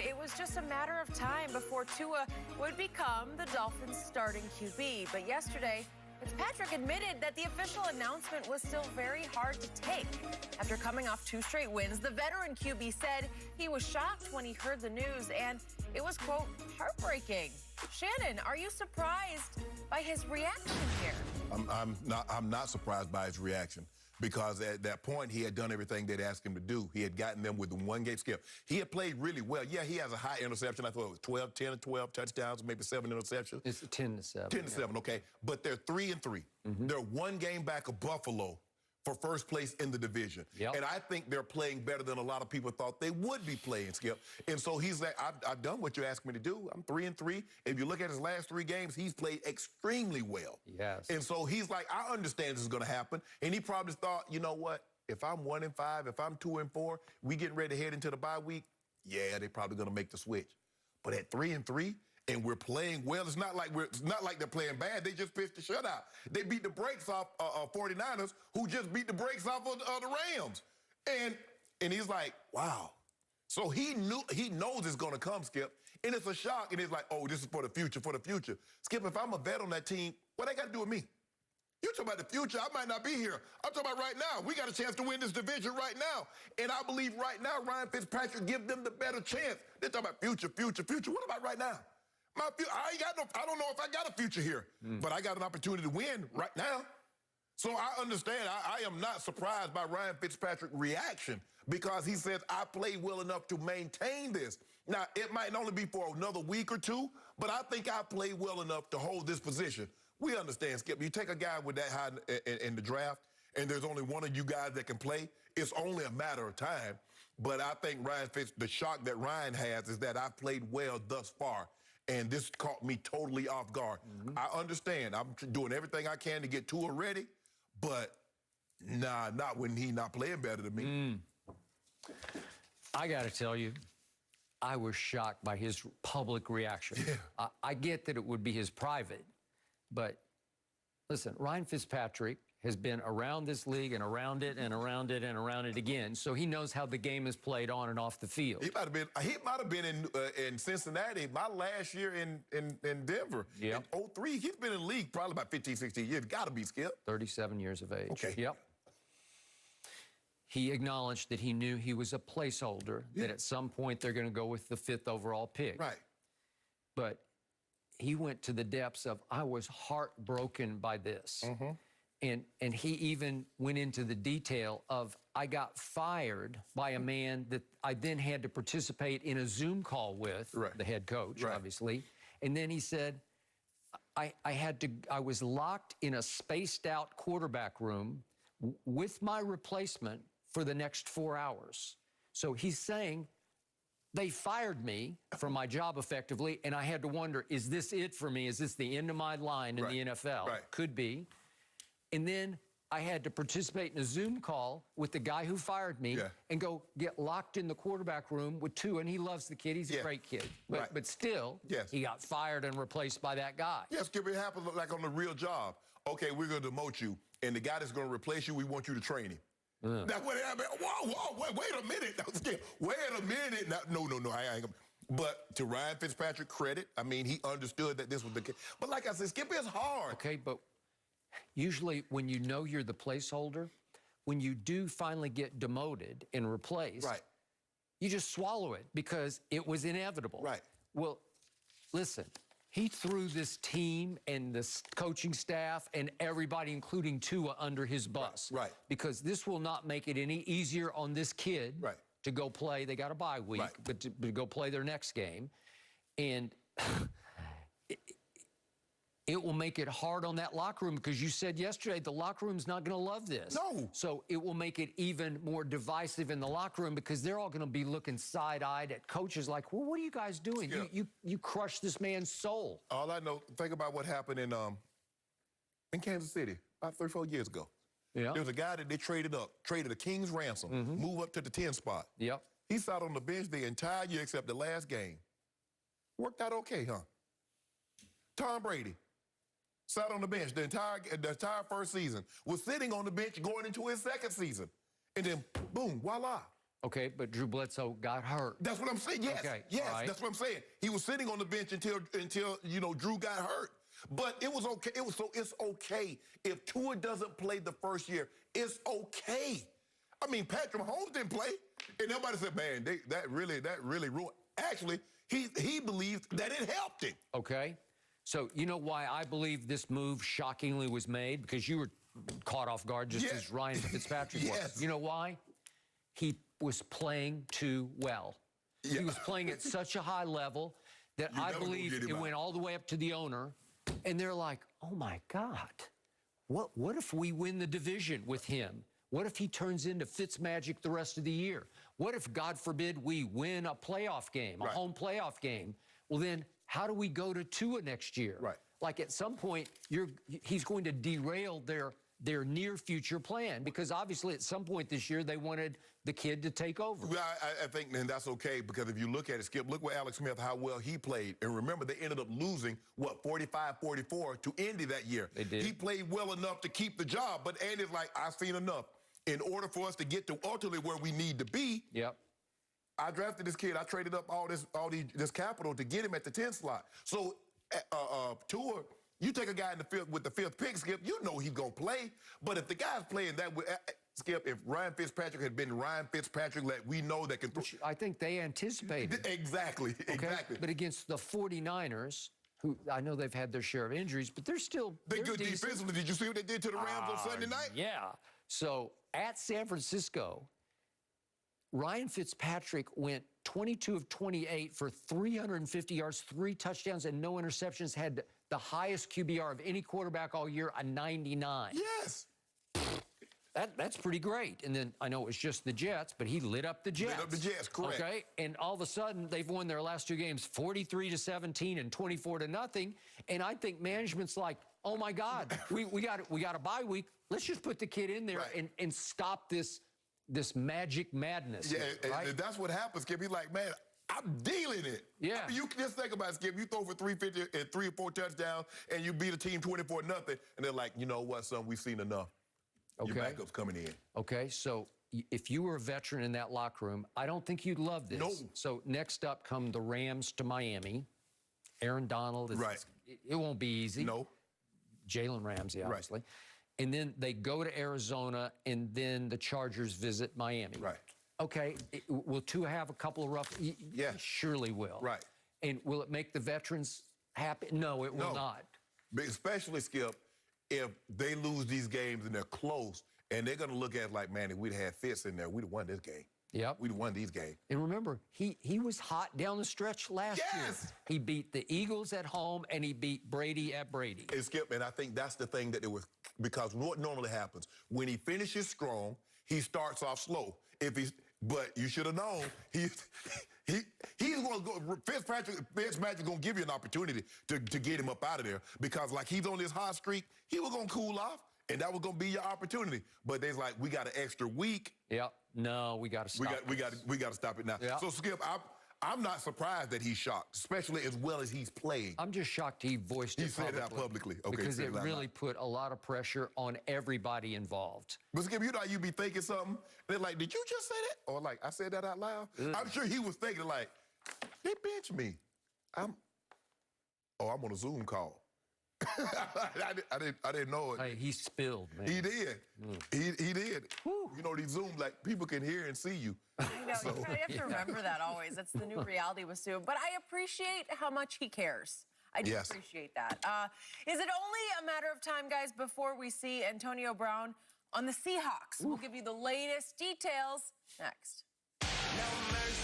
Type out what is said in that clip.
it was just a matter of time before Tua would become the Dolphins' starting QB. But yesterday, Fitzpatrick admitted that the official announcement was still very hard to take. After coming off 2 straight wins, the veteran QB said he was shocked when he heard the news, and it was, quote, heartbreaking. Shannon, are you surprised by his reaction here? I'm not surprised by his reaction, because at that point he had done everything they'd asked him to do. He had gotten them with the 1-game skip. He had played really well. Yeah, he has a high interception. I thought it was 10 or 12 touchdowns, maybe 7 interceptions. It's 10-7. 10-7, okay. But they're 3-3. They're 1 game back of Buffalo for first place in the division. And I think they're playing better than a lot of people thought they would be playing, Skip. And so he's like, I've done what you asked me to do. I'm 3-3. If you look at his last 3 games, he's played extremely well. Yes. And so he's like, I understand this is going to happen. And he probably thought, you know what? If I'm 1-5, if I'm 2-4, we getting ready to head into the bye week, yeah, they're probably going to make the switch. But at 3-3, and we're playing well. It's not like they're playing bad. They just pitched a shutout. They beat the brakes off 49ers, who just beat the brakes off of the Rams. And he's like, wow. So he knows it's going to come, Skip. And it's a shock. And he's like, oh, this is for the future, for the future. Skip, if I'm a vet on that team, what they got to do with me? You're talking about the future. I might not be here. I'm talking about right now. We got a chance to win this division right now. And I believe right now Ryan Fitzpatrick give them the better chance. They're talking about future, future, future. What about right now? I don't know if I got a future here, but I got an opportunity to win right now. So I understand. I am not surprised by Ryan Fitzpatrick's reaction, because he says, I played well enough to maintain this. Now, it might only be for another week or 2, but I think I played well enough to hold this position. We understand, Skip. You take a guy with that high in the draft, and there's only one of you guys that can play, it's only a matter of time. But I think the shock that Ryan has is that I've played well thus far. And this caught me totally off guard. I understand. I'm doing everything I can to get Tua ready, but nah, not when he's not playing better than me. I got to tell you, I was shocked by his public reaction. Yeah. I get that it would be his private, but listen, Ryan Fitzpatrick has been around this league and around it and around it and around it again, so he knows how the game is played on and off the field. He might have been in Cincinnati my last year in Denver. In 03, he's been in the league probably about 15, 16 years. Got to be, Skip. 37 years of age. Okay. Yep. He acknowledged that he knew he was a placeholder, that at some point they're going to go with the 5th overall pick. Right. But he went to the depths of, I was heartbroken by this. And he even went into the detail of, I got fired by a man that I then had to participate in a Zoom call with, the head coach, obviously. And then he said, I was locked in a spaced out quarterback room with my replacement for the next 4 hours. So he's saying, they fired me from my job effectively, and I had to wonder, is this it for me? Is this the end of my line in the NFL? Could be. And then I had to participate in a Zoom call with the guy who fired me and go get locked in the quarterback room with Tua, and he loves the kid. He's a great kid. But still, he got fired and replaced by that guy. Yes, Skip, it happens like on the real job. Okay, we're going to demote you, and the guy that's going to replace you, we want you to train him. That's what happened. Whoa, wait a minute. Wait a minute. No, I ain't gonna. But to Ryan Fitzpatrick credit, I mean, he understood that this was the case. But like I said, Skip, it's hard. Okay, but usually when you know you're the placeholder, when you do finally get demoted and replaced, you just swallow it because it was inevitable. Well, listen, he threw this team and this coaching staff and everybody, including Tua, under his bus. Because this will not make it any easier on this kid to go play. They got a bye week, but to go play their next game. And it will make it hard on that locker room, because you said yesterday the locker room's not going to love this. No. So it will make it even more divisive in the locker room, because they're all going to be looking side-eyed at coaches like, well, what are you guys doing? You crushed this man's soul. All I know, think about what happened in Kansas City about 3 or 4 years ago. There was a guy that they traded a king's ransom, move up to the 10 spot. He sat on the bench the entire year except the last game. Worked out okay, huh? Tom Brady sat on the bench the entire first season, was sitting on the bench going into his second season. And then, boom, voila. Okay, but Drew Bledsoe got hurt. That's what I'm saying. Yes, Okay, yes, all right. that's what I'm saying. He was sitting on the bench until Drew got hurt. But it was okay. It's okay if Tua doesn't play the first year. It's okay. I mean, Patrick Mahomes didn't play, and everybody said, "Man, that really ruined." Actually, he believed that it helped him. Okay, so you know why I believe this move shockingly was made? Because you were caught off guard just as Ryan Fitzpatrick Yes. was. You know why? He was playing too well. Yeah. He was playing at such a high level that I believe it went all the way up to the owner, and they're like, "Oh my God, what if we win the division with him? What if he turns into Fitzmagic the rest of the year? What if, God forbid, we win a playoff game, a home playoff game? Well, then how do we go to Tua next year? Right. Like at some point, he's going to derail their near future plan, because obviously at some point this year they wanted the kid to take over." Well, I think then that's okay, because if you look at it, Skip, look what Alex Smith, how well he played. And remember, they ended up losing, 45-44 to Indy that year. They did. He played well enough to keep the job, but Andy's like, "I've seen enough. In order for us to get to ultimately where we need to be, Yep. I drafted this kid. I traded up all this capital to get him at the 10th slot." So, Tua, you take a guy in the field with the 5th pick, Skip, you know he's going to play. But if the guy's playing that way, Skip, if Ryan Fitzpatrick had been Ryan Fitzpatrick that we know that can throw. I think they anticipated. Exactly, Okay? exactly. But against the 49ers, who I know they've had their share of injuries, but they're Good decent. defensively. Did you see what they did to the Rams on Sunday night? Yeah. So at San Francisco, Ryan Fitzpatrick went 22 of 28 for 350 yards, 3 touchdowns, and no interceptions. Had the highest QBR of any quarterback all year, a 99. Yes. That's pretty great. And then I know it was just the Jets, but he lit up the Jets. Lit up the Jets, correct. Okay, and all of a sudden they've won their last 2 games, 43-17 and 24-0. And I think management's like, "Oh my God, we got a bye week. Let's just put the kid in there and stop this magic madness." Yeah, here, right? and that's what happens, Skip. He's like, "Man, I'm dealing it." Yeah. I mean, you can just think about it, Skip. You throw for 350 and 3 or 4 touchdowns, and you beat a team 24-0, and they're like, "You know what, son? We've seen enough. Your backup's coming in." Okay, so if you were a veteran in that locker room, I don't think you'd love this. No. So next up come the Rams to Miami. Aaron Donald. Right. It won't be easy. No. Jalen Ramsey, obviously. And then they go to Arizona, and then the Chargers visit Miami. Right. Okay, will Tua have a couple of rough? Yeah. He surely will. Right. And will it make the veterans happy? No, it will not. But especially, Skip, if they lose these games and they're close, and they're going to look at it like, "Man, if we'd had Fitz in there, we'd have won this game. Yep. We'd have won these games." And remember, he was hot down the stretch last year. Yes. He beat the Eagles at home, and he beat Brady at Brady. And Skip, and I think that's the thing that it was, because what normally happens, when he finishes strong, he starts off slow. But you should have known, he's going to go, Fitzpatrick's going to give you an opportunity to get him up out of there, because like he's on this hot streak, he was going to cool off, and that was going to be your opportunity. But they's like, "We got an extra week. Yep. No, we got to stop. We got to stop it now." Yep. So Skip, I'm not surprised that he's shocked, especially as well as he's played. I'm just shocked he voiced it publicly. He said it out publicly. Okay, because said it it out really loud. put a lot of pressure on everybody involved. But Skip, you know, you be thinking something, and they're like, "Did you just say that?" Or like, "I said that out loud." I'm sure he was thinking like, "They benched me. I'm on a Zoom call." I didn't know it. Hey, he spilled, man. He did. He did. Whew. You know, these Zooms, like, people can hear and see you. I know, you have to remember that always. That's the new reality with Sue. But I appreciate how much he cares. I do appreciate that. Is it only a matter of time, guys, before we see Antonio Brown on the Seahawks? We'll give you the latest details next. No mercy.